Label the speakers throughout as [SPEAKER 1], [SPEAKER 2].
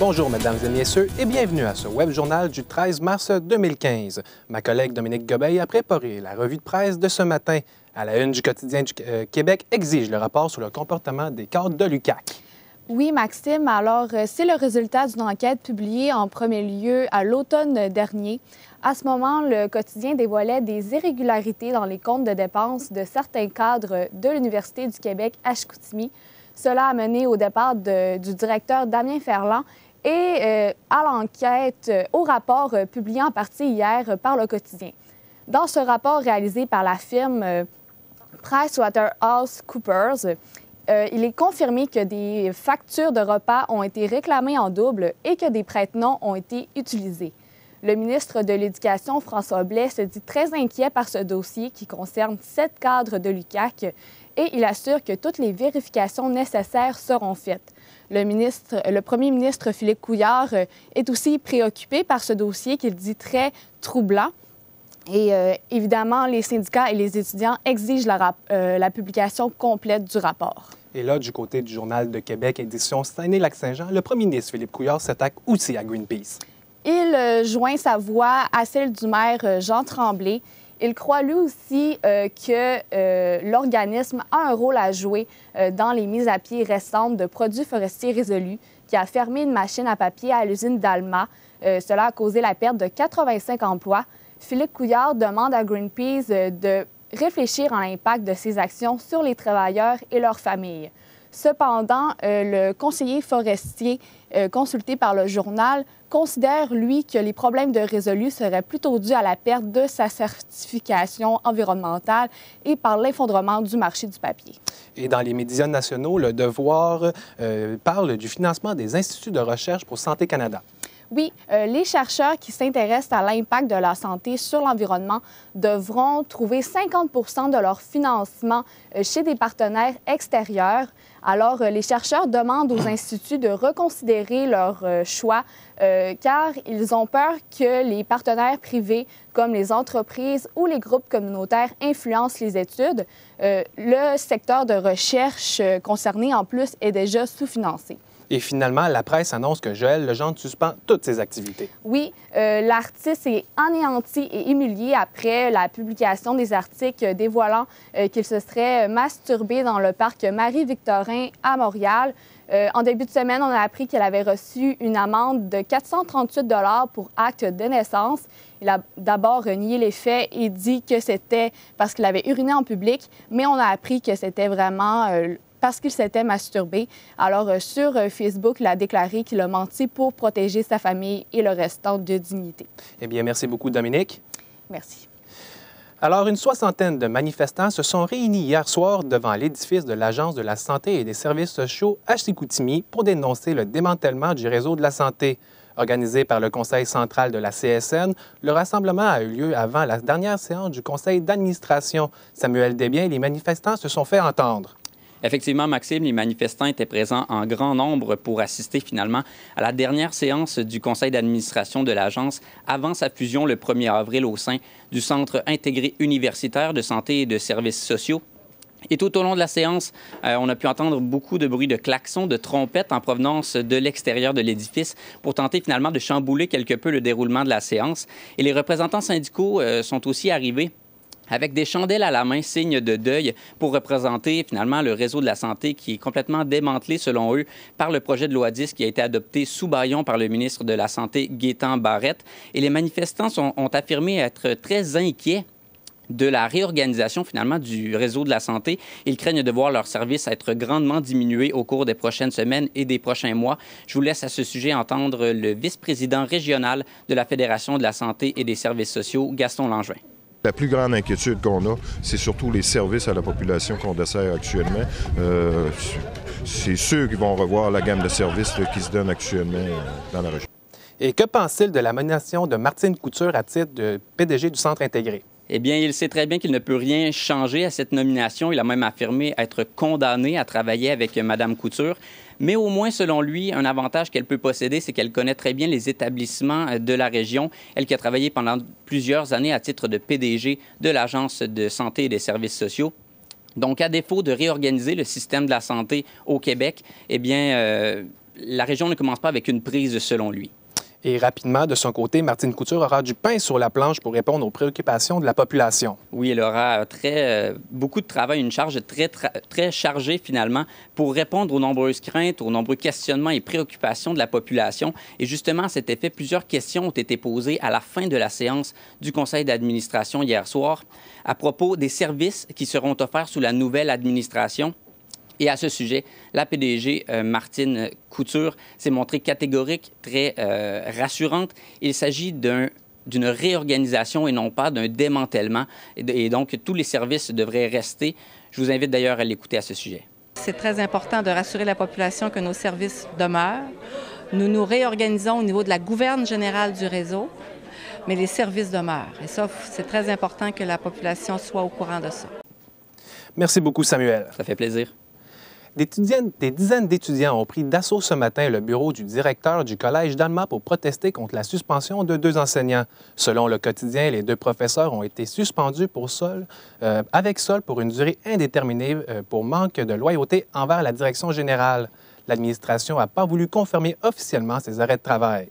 [SPEAKER 1] Bonjour, mesdames et messieurs, et bienvenue à ce web journal du 13 mars 2015. Ma collègue Dominique Gobeil a préparé la revue de presse de ce matin. À la une du quotidien du Québec exige le rapport sur le comportement des cadres de l'UQAC.
[SPEAKER 2] Oui, Maxime. Alors, c'est le résultat d'une enquête publiée en premier lieu à l'automne dernier. À ce moment, le quotidien dévoilait des irrégularités dans les comptes de dépenses de certains cadres de l'Université du Québec à Chicoutimi. Cela a mené au départ du directeur Damien Ferland et à l'enquête, au rapport publié en partie hier par le quotidien. Dans ce rapport réalisé par la firme PricewaterhouseCoopers, il est confirmé que des factures de repas ont été réclamées en double et que des prête-noms ont été utilisés. Le ministre de l'Éducation, François Blais, se dit très inquiet par ce dossier qui concerne 7 cadres de l'UQAC et il assure que toutes les vérifications nécessaires seront faites. Le premier ministre Philippe Couillard est aussi préoccupé par ce dossier qu'il dit très troublant. Et évidemment, les syndicats et les étudiants exigent la publication complète du rapport.
[SPEAKER 1] Et là, du côté du Journal de Québec, édition Saguenay-Lac-Saint-Jean, le premier ministre Philippe Couillard s'attaque aussi à Greenpeace.
[SPEAKER 2] Il joint sa voix à celle du maire Jean Tremblay. Il croit lui aussi que l'organisme a un rôle à jouer dans les mises à pied récentes de produits forestiers résolus, qui a fermé une machine à papier à l'usine d'Alma. Cela a causé la perte de 85 emplois. Philippe Couillard demande à Greenpeace de réfléchir à l'impact de ces actions sur les travailleurs et leurs familles. Cependant, le conseiller forestier consulté par le journal considère, lui, que les problèmes de Résolu seraient plutôt dus à la perte de sa certification environnementale et par l'effondrement du marché du papier.
[SPEAKER 1] Et dans les médias nationaux, Le Devoir parle du financement des instituts de recherche pour Santé Canada.
[SPEAKER 2] Oui, les chercheurs qui s'intéressent à l'impact de la santé sur l'environnement devront trouver 50 de leur financement chez des partenaires extérieurs. Alors, les chercheurs demandent aux instituts de reconsidérer leur choix car ils ont peur que les partenaires privés, comme les entreprises ou les groupes communautaires, influencent les études. Le secteur de recherche concerné, en plus, est déjà sous-financé.
[SPEAKER 1] Et finalement, la presse annonce que Joël Legendre suspend toutes ses activités.
[SPEAKER 2] Oui, l'artiste est anéanti et humilié après la publication des articles dévoilant qu'il se serait masturbé dans le parc Marie-Victorin à Montréal. En début de semaine, on a appris qu'elle avait reçu une amende de 438 $ pour acte de naissance. Il a d'abord nié les faits et dit que c'était parce qu'il avait uriné en public, mais on a appris que c'était vraiment parce qu'il s'était masturbé. Alors, sur Facebook, il a déclaré qu'il a menti pour protéger sa famille et le restant de dignité.
[SPEAKER 1] Eh bien, merci beaucoup, Dominique.
[SPEAKER 2] Merci.
[SPEAKER 1] Alors, une soixantaine de manifestants se sont réunis hier soir devant l'édifice de l'Agence de la santé et des services sociaux à Chicoutimi pour dénoncer le démantèlement du réseau de la santé. Organisé par le Conseil central de la CSN, le rassemblement a eu lieu avant la dernière séance du Conseil d'administration. Samuel Desbiens et les manifestants se sont fait entendre.
[SPEAKER 3] Effectivement, Maxime, les manifestants étaient présents en grand nombre pour assister finalement à la dernière séance du conseil d'administration de l'agence avant sa fusion le 1er avril au sein du Centre intégré universitaire de santé et de services sociaux. Et tout au long de la séance, on a pu entendre beaucoup de bruit de klaxons, de trompettes en provenance de l'extérieur de l'édifice pour tenter finalement de chambouler quelque peu le déroulement de la séance. Et les représentants syndicaux sont aussi arrivés avec des chandelles à la main, signe de deuil, pour représenter finalement le réseau de la santé qui est complètement démantelé, selon eux, par le projet de loi 10 qui a été adopté sous bâillon par le ministre de la Santé, Gaétan Barrette. Et les manifestants ont affirmé être très inquiets de la réorganisation finalement du réseau de la santé. Ils craignent de voir leurs services être grandement diminués au cours des prochaines semaines et des prochains mois. Je vous laisse à ce sujet entendre le vice-président régional de la Fédération de la santé et des services sociaux, Gaston Langevin.
[SPEAKER 4] La plus grande inquiétude qu'on a, c'est surtout les services à la population qu'on dessert actuellement. C'est ceux qui vont revoir la gamme de services qui se donnent actuellement dans la région.
[SPEAKER 1] Et que pense-t-il de la nomination de Martine Couture à titre de PDG du Centre intégré?
[SPEAKER 3] Eh bien, il sait très bien qu'il ne peut rien changer à cette nomination. Il a même affirmé être condamné à travailler avec Mme Couture. Mais au moins, selon lui, un avantage qu'elle peut posséder, c'est qu'elle connaît très bien les établissements de la région. Elle qui a travaillé pendant plusieurs années à titre de PDG de l'Agence de santé et des services sociaux. Donc, à défaut de réorganiser le système de la santé au Québec, eh bien, la région ne commence pas avec une prise selon lui.
[SPEAKER 1] Et rapidement, de son côté, Martine Couture aura du pain sur la planche pour répondre aux préoccupations de la population.
[SPEAKER 3] Oui, elle aura beaucoup de travail, une charge très chargée finalement pour répondre aux nombreuses craintes, aux nombreux questionnements et préoccupations de la population. Et justement, à cet effet, plusieurs questions ont été posées à la fin de la séance du conseil d'administration hier soir à propos des services qui seront offerts sous la nouvelle administration. Et à ce sujet, la PDG Martine Couture s'est montrée catégorique, très rassurante. Il s'agit d'une réorganisation et non pas d'un démantèlement. Et donc, tous les services devraient rester. Je vous invite d'ailleurs à l'écouter à ce sujet.
[SPEAKER 5] C'est très important de rassurer la population que nos services demeurent. Nous nous réorganisons au niveau de la gouverne générale du réseau, mais les services demeurent. Et ça, c'est très important que la population soit au courant de ça.
[SPEAKER 1] Merci beaucoup, Samuel.
[SPEAKER 3] Ça fait plaisir.
[SPEAKER 1] Des dizaines d'étudiants ont pris d'assaut ce matin le bureau du directeur du Collège d'Alma pour protester contre la suspension de 2 enseignants. Selon le quotidien, les 2 professeurs ont été suspendus avec solde pour une durée indéterminée pour manque de loyauté envers la direction générale. L'administration n'a pas voulu confirmer officiellement ces arrêts de travail.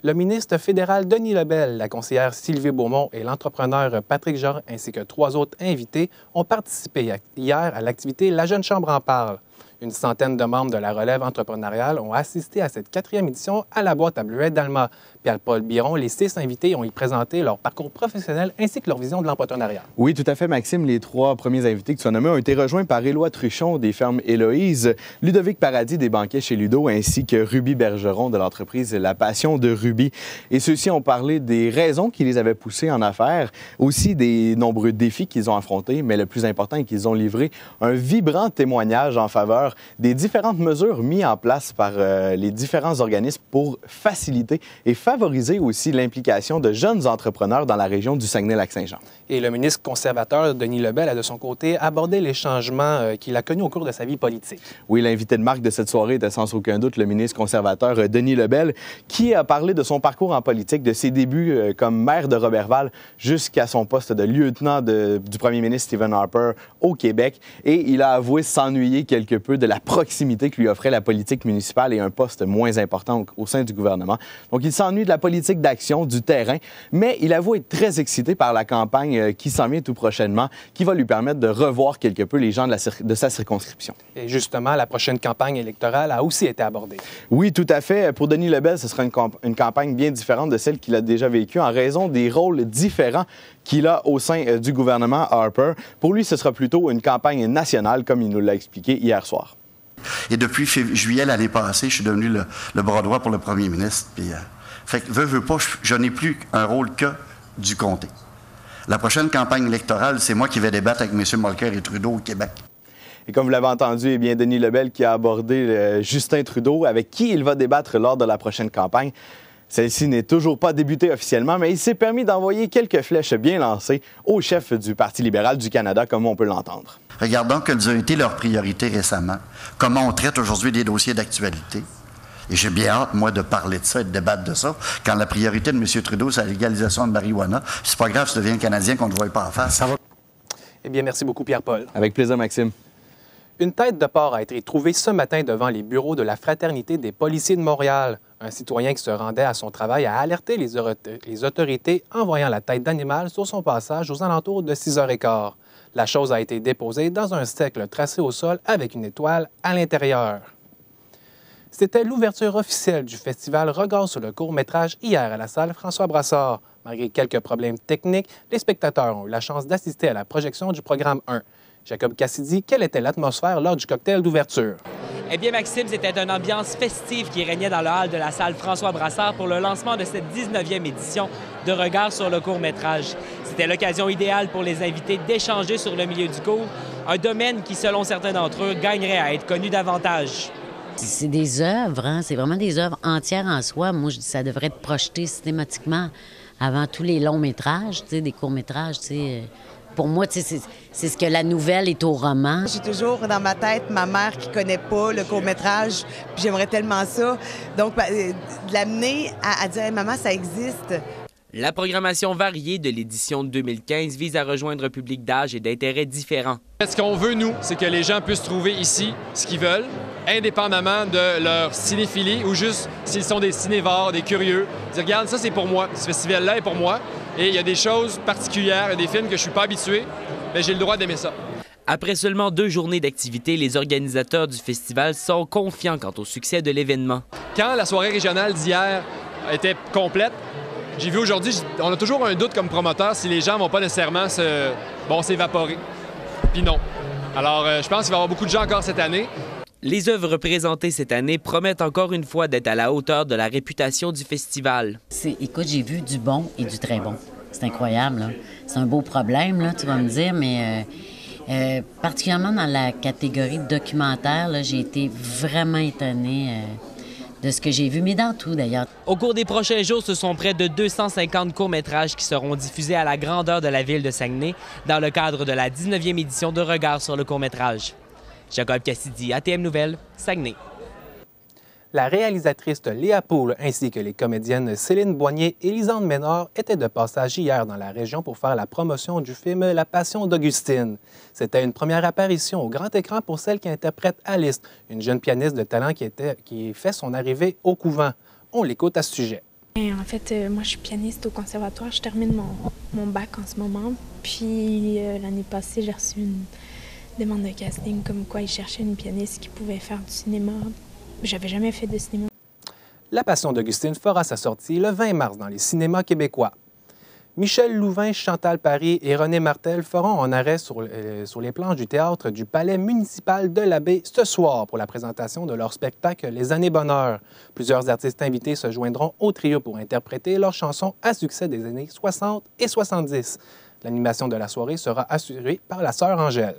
[SPEAKER 1] Le ministre fédéral Denis Lebel, la conseillère Sylvie Beaumont et l'entrepreneur Patrick Jean, ainsi que 3 autres invités, ont participé hier à l'activité La Jeune Chambre en parle. Une centaine de membres de la relève entrepreneuriale ont assisté à cette 4e édition à la boîte à bleuets d'Alma. Pierre-Paul Biron, les 6 invités ont y présenté leur parcours professionnel ainsi que leur vision de l'entrepreneuriat.
[SPEAKER 6] Oui, tout à fait, Maxime. Les 3 premiers invités que tu as nommés ont été rejoints par Éloi Truchon des fermes Héloïse, Ludovic Paradis des banquets chez Ludo, ainsi que Ruby Bergeron de l'entreprise La Passion de Ruby. Et ceux-ci ont parlé des raisons qui les avaient poussés en affaires, aussi des nombreux défis qu'ils ont affrontés, mais le plus important est qu'ils ont livré un vibrant témoignage en faveur des différentes mesures mises en place par les différents organismes pour faciliter et favoriser aussi l'implication de jeunes entrepreneurs dans la région du Saguenay-Lac-Saint-Jean. Et
[SPEAKER 1] le ministre conservateur Denis Lebel a de son côté abordé les changements qu'il a connus au cours de sa vie politique.
[SPEAKER 6] Oui, l'invité de marque de cette soirée était sans aucun doute le ministre conservateur Denis Lebel, qui a parlé de son parcours en politique, de ses débuts comme maire de Roberval jusqu'à son poste de lieutenant du premier ministre Stephen Harper au Québec. Et il a avoué s'ennuyer quelque peu de la proximité que lui offrait la politique municipale et un poste moins important au sein du gouvernement. Donc, il s'ennuie de la politique d'action, du terrain, mais il avoue être très excité par la campagne qui s'en vient tout prochainement, qui va lui permettre de revoir quelque peu les gens de sa circonscription.
[SPEAKER 1] Et justement, la prochaine campagne électorale a aussi été abordée.
[SPEAKER 6] Oui, tout à fait. Pour Denis Lebel, ce sera une campagne bien différente de celle qu'il a déjà vécue en raison des rôles différents qu'il a au sein du gouvernement Harper. Pour lui, ce sera plutôt une campagne nationale, comme il nous l'a expliqué hier soir.
[SPEAKER 7] Et depuis juillet l'année passée, je suis devenu le bras droit pour le premier ministre. Puis, fait que, veux pas, je n'ai plus un rôle que du comté. La prochaine campagne électorale, c'est moi qui vais débattre avec M. Mulcair et Trudeau au Québec.
[SPEAKER 6] Et comme vous l'avez entendu, eh bien, Denis Lebel qui a abordé Justin Trudeau, avec qui il va débattre lors de la prochaine campagne. Celle-ci n'est toujours pas débutée officiellement, mais il s'est permis d'envoyer quelques flèches bien lancées au chef du Parti libéral du Canada, comme on peut l'entendre.
[SPEAKER 7] Regardons quelles ont été leurs priorités récemment, comment on traite aujourd'hui des dossiers d'actualité. Et j'ai bien hâte, moi, de parler de ça et de débattre de ça. Quand la priorité de M. Trudeau, c'est la légalisation de marijuana, c'est pas grave si tu deviens Canadien qu'on ne te voit pas en face. Ça va.
[SPEAKER 1] Eh bien, merci beaucoup, Pierre-Paul.
[SPEAKER 6] Avec plaisir, Maxime.
[SPEAKER 1] Une tête de porc a été trouvée ce matin devant les bureaux de la Fraternité des policiers de Montréal. Un citoyen qui se rendait à son travail a alerté les autorités en voyant la tête d'animal sur son passage aux alentours de 6h15. La chose a été déposée dans un cercle tracé au sol avec une étoile à l'intérieur. C'était l'ouverture officielle du festival Regard sur le court-métrage hier à la salle François Brassard. Malgré quelques problèmes techniques, les spectateurs ont eu la chance d'assister à la projection du programme 1. Jacob Cassidy, quelle était l'atmosphère lors du cocktail d'ouverture?
[SPEAKER 8] Eh bien, Maxime, c'était une ambiance festive qui régnait dans le hall de la salle François Brassard pour le lancement de cette 19e édition de Regard sur le court-métrage. C'était l'occasion idéale pour les invités d'échanger sur le milieu du court, un domaine qui, selon certains d'entre eux, gagnerait à être connu davantage.
[SPEAKER 9] C'est des œuvres, hein? C'est vraiment des œuvres entières en soi. Moi, je dis que ça devrait être projeté systématiquement avant tous les longs métrages, des courts-métrages, Pour moi, c'est ce que la nouvelle est au roman.
[SPEAKER 10] J'ai toujours dans ma tête ma mère qui connaît pas le court-métrage, puis j'aimerais tellement ça. Donc, de l'amener à dire hey, « Maman, ça existe ».
[SPEAKER 8] La programmation variée de l'édition 2015 vise à rejoindre un public d'âge et d'intérêts différents.
[SPEAKER 11] Ce qu'on veut, nous, c'est que les gens puissent trouver ici ce qu'ils veulent, indépendamment de leur cinéphilie ou juste s'ils sont des cinévores, des curieux. Dire, regarde, ça c'est pour moi, ce festival-là est pour moi, et il y a des choses particulières, il y a des films que je suis pas habitué, mais j'ai le droit d'aimer ça.
[SPEAKER 8] Après seulement 2 journées d'activité, les organisateurs du festival sont confiants quant au succès de l'événement.
[SPEAKER 11] Quand la soirée régionale d'hier était complète, j'ai vu aujourd'hui, on a toujours un doute comme promoteur si les gens vont pas nécessairement s'évaporer. Puis non. Alors, je pense qu'il va y avoir beaucoup de gens encore cette année.
[SPEAKER 8] Les œuvres présentées cette année promettent encore une fois d'être à la hauteur de la réputation du festival.
[SPEAKER 9] Écoute, j'ai vu du bon et du très bon. C'est incroyable, là. C'est un beau problème, là, tu vas me dire, mais particulièrement dans la catégorie documentaire, là, j'ai été vraiment étonnée de ce que j'ai vu, mais dans tout d'ailleurs.
[SPEAKER 8] Au cours des prochains jours, ce sont près de 250 courts-métrages qui seront diffusés à la grandeur de la ville de Saguenay dans le cadre de la 19e édition de Regard sur le court-métrage. Jacob Cassidy, ATM Nouvelles, Saguenay.
[SPEAKER 1] La réalisatrice Léa Poul ainsi que les comédiennes Céline Boignet et Lisande Ménard étaient de passage hier dans la région pour faire la promotion du film La Passion d'Augustine. C'était une première apparition au grand écran pour celle qui interprète Alice, une jeune pianiste de talent qui fait son arrivée au couvent. On l'écoute à ce sujet.
[SPEAKER 12] En fait, moi, je suis pianiste au conservatoire. Je termine mon bac en ce moment. Puis l'année passée, j'ai reçu une demande de casting comme quoi ils cherchaient une pianiste qui pouvait faire du cinéma. J'avais jamais fait de cinéma.
[SPEAKER 1] La Passion d'Augustine fera sa sortie le 20 mars dans les cinémas québécois. Michel Louvain, Chantal Paris et René Martel feront un arrêt sur les planches du théâtre du Palais municipal de la Baie ce soir pour la présentation de leur spectacle Les Années Bonheur. Plusieurs artistes invités se joindront au trio pour interpréter leurs chansons à succès des années 60 et 70. L'animation de la soirée sera assurée par la sœur Angèle.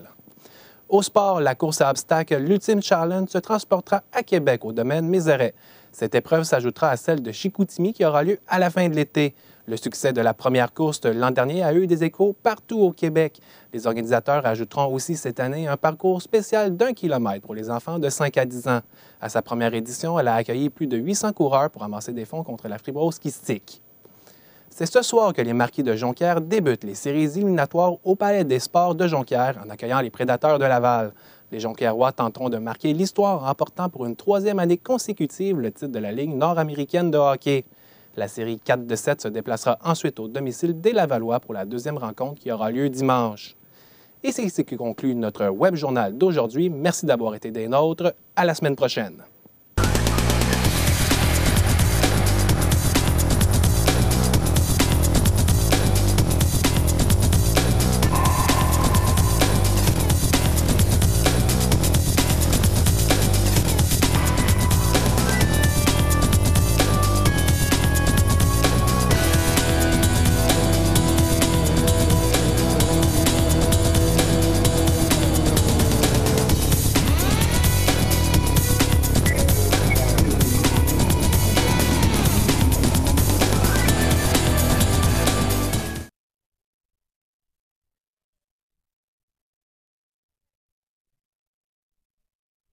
[SPEAKER 1] Au sport, la course à obstacles, l'Ultime Challenge, se transportera à Québec au domaine Mézeray. Cette épreuve s'ajoutera à celle de Chicoutimi qui aura lieu à la fin de l'été. Le succès de la première course l'an dernier a eu des échos partout au Québec. Les organisateurs ajouteront aussi cette année un parcours spécial d'1 kilomètre pour les enfants de 5 à 10 ans. À sa première édition, elle a accueilli plus de 800 coureurs pour amasser des fonds contre la fibrose kystique. C'est ce soir que les Marquis de Jonquière débutent les séries éliminatoires au Palais des Sports de Jonquière en accueillant les Prédateurs de Laval. Les Jonquièrois tenteront de marquer l'histoire en remportant pour une 3e année consécutive le titre de la Ligue nord-américaine de hockey. La série 4 de 7 se déplacera ensuite au domicile des Lavallois pour la 2e rencontre qui aura lieu dimanche. Et c'est ce qui conclut notre web journal d'aujourd'hui. Merci d'avoir été des nôtres. À la semaine prochaine.